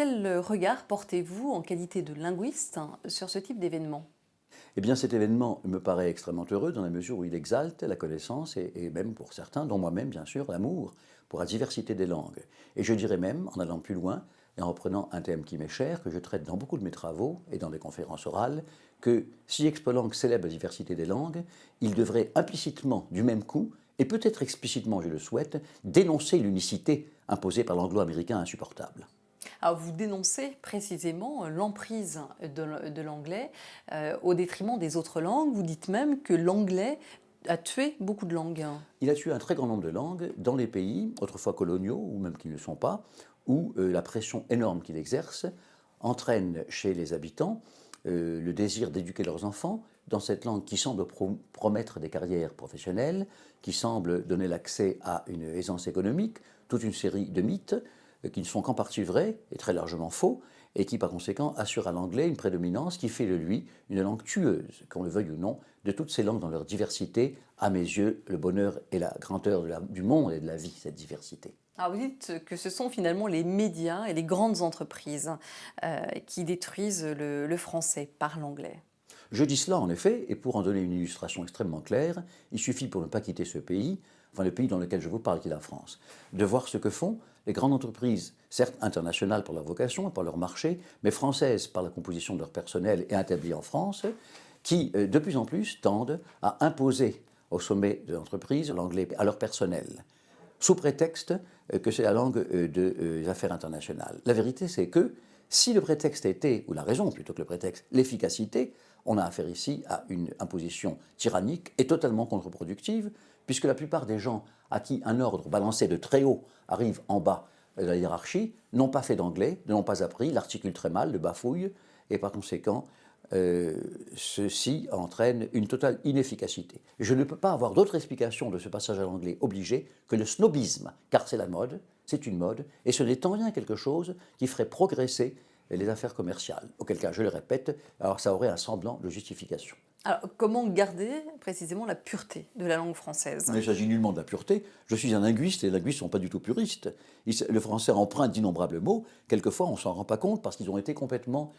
quel regard portez-vous en qualité de linguiste sur ce type d'événement? Eh bien, cet événement me paraît extrêmement heureux dans la mesure où il exalte la connaissance et même pour certains, dont moi-même bien sûr, l'amour pour la diversité des langues. Et je dirais même, en allant plus loin et en reprenant un thème qui m'est cher, que je traite dans beaucoup de mes travaux et dans des conférences orales, que si Expolang célèbre la diversité des langues, il devrait implicitement, du même coup, et peut-être explicitement, je le souhaite, dénoncer l'unicité imposée par l'anglo-américain insupportable. Alors vous dénoncez précisément l'emprise de l'anglais au détriment des autres langues. Vous dites même que l'anglais a tué beaucoup de langues. Il a tué un très grand nombre de langues dans les pays, autrefois coloniaux, ou même qui ne le sont pas, où la pression énorme qu'il exerce entraîne chez les habitants le désir d'éduquer leurs enfants dans cette langue qui semble promettre des carrières professionnelles, qui semble donner l'accès à une aisance économique, toute une série de mythes qui ne sont qu'en partie vrais et très largement faux, et qui par conséquent assurent à l'anglais une prédominance qui fait de lui une langue tueuse, qu'on le veuille ou non, de toutes ces langues dans leur diversité, à mes yeux, le bonheur et la grandeur du monde et de la vie, cette diversité. Alors vous dites que ce sont finalement les médias et les grandes entreprises qui détruisent le français par l'anglais. Je dis cela en effet, et pour en donner une illustration extrêmement claire, il suffit pour ne pas quitter ce pays, enfin le pays dans lequel je vous parle, qui est la France, de voir ce que font les grandes entreprises, certes internationales par leur vocation et par leur marché, mais françaises par la composition de leur personnel et établies en France, qui de plus en plus tendent à imposer au sommet de l'entreprise l'anglais à leur personnel, sous prétexte que c'est la langue des affaires internationales. La vérité, c'est que si le prétexte était, ou la raison plutôt que le prétexte, l'efficacité, on a affaire ici à une imposition tyrannique et totalement contre-productive, puisque la plupart des gens à qui un ordre balancé de très haut arrive en bas de la hiérarchie n'ont pas fait d'anglais, ne l'ont pas appris, l'articulent très mal, le bafouillent, et par conséquent, ceci entraîne une totale inefficacité. Je ne peux pas avoir d'autre explication de ce passage à l'anglais obligé que le snobisme, car c'est la mode, c'est une mode, et ce n'est en rien quelque chose qui ferait progresser les affaires commerciales. Auquel cas, je le répète, alors ça aurait un semblant de justification. Alors comment garder précisément la pureté de la langue française? Mais il s'agit nullement de la pureté. Je suis un linguiste et les linguistes ne sont pas du tout puristes. Le français emprunte d'innombrables mots. Quelquefois, on ne s'en rend pas compte parce qu'ils ont été complètement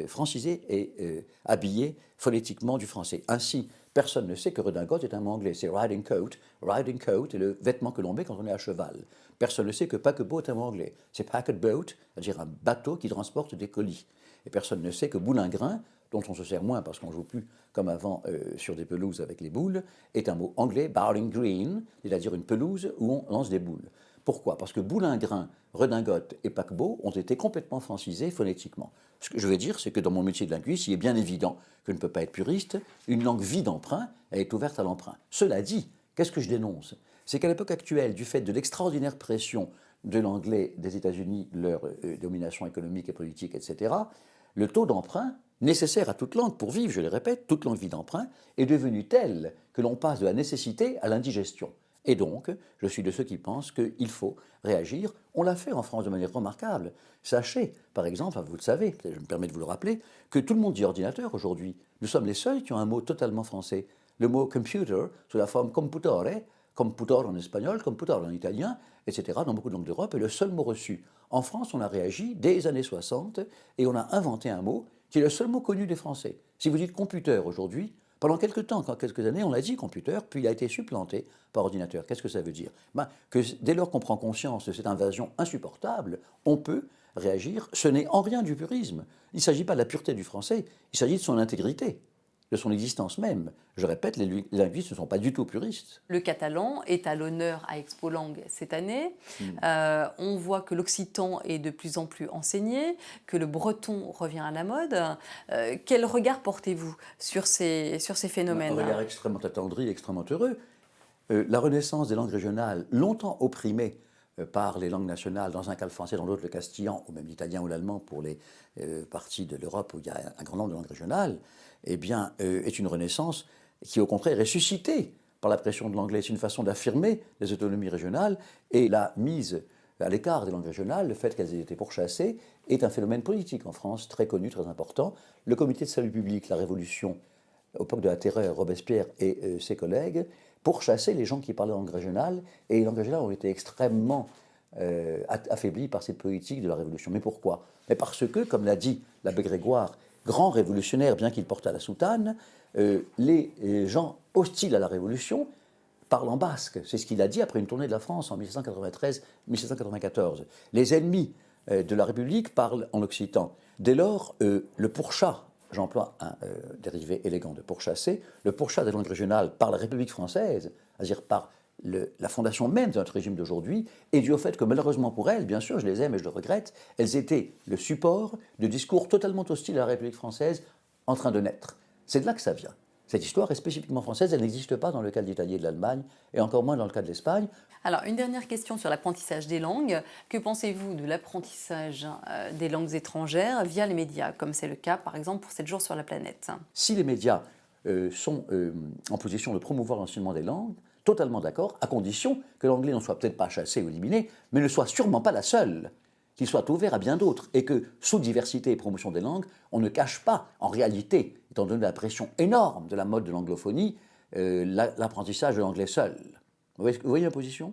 francisés et habillés phonétiquement du français. Ainsi, personne ne sait que redingote est un mot anglais. C'est riding coat. Riding coat est le vêtement que l'on met quand on est à cheval. Personne ne sait que paquebot est un mot anglais. C'est packet boat, c'est-à-dire un bateau qui transporte des colis. Et personne ne sait que boulingrin, dont on se sert moins parce qu'on ne joue plus comme avant sur des pelouses avec les boules, est un mot anglais, bowling green, c'est-à-dire une pelouse où on lance des boules. Pourquoi? Parce que boulingrin, redingote et paquebot ont été complètement francisés phonétiquement. Ce que je veux dire, c'est que dans mon métier de linguiste, il est bien évident que je ne peux pas être puriste. Une langue vide d'emprunt, elle est ouverte à l'emprunt. Cela dit, qu'est-ce que je dénonce? C'est qu'à l'époque actuelle, du fait de l'extraordinaire pression de l'anglais des États-Unis, leur domination économique et politique, etc., le taux d'emprunt nécessaire à toute langue pour vivre, je le répète, toute langue vide d'emprunt, est devenu tel que l'on passe de la nécessité à l'indigestion. Et donc, je suis de ceux qui pensent qu'il faut réagir. On l'a fait en France de manière remarquable. Sachez, par exemple, vous le savez, je me permets de vous le rappeler, que tout le monde dit ordinateur aujourd'hui. Nous sommes les seuls qui ont un mot totalement français. Le mot computer, sous la forme computore, computor en espagnol, computor en italien, etc., dans beaucoup de langues d'Europe, est le seul mot reçu. En France, on a réagi dès les années 60 et on a inventé un mot qui est le seul mot connu des Français. Si vous dites computer aujourd'hui, pendant quelques temps, quelques années, on a dit computer, puis il a été supplanté par ordinateur. Qu'est-ce que ça veut dire? Que dès lors qu'on prend conscience de cette invasion insupportable, on peut réagir. Ce n'est en rien du purisme. Il ne s'agit pas de la pureté du français, il s'agit de son intégrité, de son existence même. Je répète, les linguistes ne sont pas du tout puristes. Le catalan est à l'honneur à Expolang cette année. On voit que l'occitan est de plus en plus enseigné, que le breton revient à la mode. Quel regard portez-vous sur ces phénomènes? Un regard extrêmement attendri, extrêmement heureux. La renaissance des langues régionales, longtemps opprimées par les langues nationales, dans un cas le français, dans l'autre le castillan, ou même l'italien ou l'allemand pour les parties de l'Europe où il y a un grand nombre de langues régionales, eh bien, est une renaissance qui, au contraire, est suscitée par la pression de l'anglais. C'est une façon d'affirmer les autonomies régionales, et la mise à l'écart des langues régionales, le fait qu'elles aient été pourchassées, est un phénomène politique en France très connu, très important. Le comité de salut public, la Révolution, au époque de la Terreur, Robespierre et ses collègues, pourchassaient les gens qui parlaient langue régionale, et les langues régionales ont été extrêmement affaibli par cette politique de la Révolution. Mais pourquoi? Mais parce que, comme l'a dit l'abbé Grégoire, grand révolutionnaire, bien qu'il porte à la soutane, les gens hostiles à la Révolution parlent en basque. C'est ce qu'il a dit après une tournée de la France en 1793-1794. Les ennemis de la République parlent en occitan. Dès lors, le pourchat, j'emploie un dérivé élégant de pourchasser, le pourchat des langues régionales par la République française, c'est-à-dire par la fondation même de notre régime d'aujourd'hui, est due au fait que malheureusement pour elles, bien sûr, je les aime et je le regrette, elles étaient le support de discours totalement hostiles à la République française en train de naître. C'est de là que ça vient. Cette histoire est spécifiquement française, elle n'existe pas dans le cas de l'Italie et de l'Allemagne, et encore moins dans le cas de l'Espagne. Alors, une dernière question sur l'apprentissage des langues. Que pensez-vous de l'apprentissage des langues étrangères via les médias, comme c'est le cas, par exemple, pour 7 jours sur la planète? Si les médias sont en position de promouvoir l'enseignement des langues, totalement d'accord, à condition que l'anglais n'en soit peut-être pas chassé ou éliminé, mais ne soit sûrement pas la seule, qu'il soit ouvert à bien d'autres, et que, sous diversité et promotion des langues, on ne cache pas, en réalité, étant donné la pression énorme de la mode de l'anglophonie, l'apprentissage de l'anglais seul. Vous voyez la position ?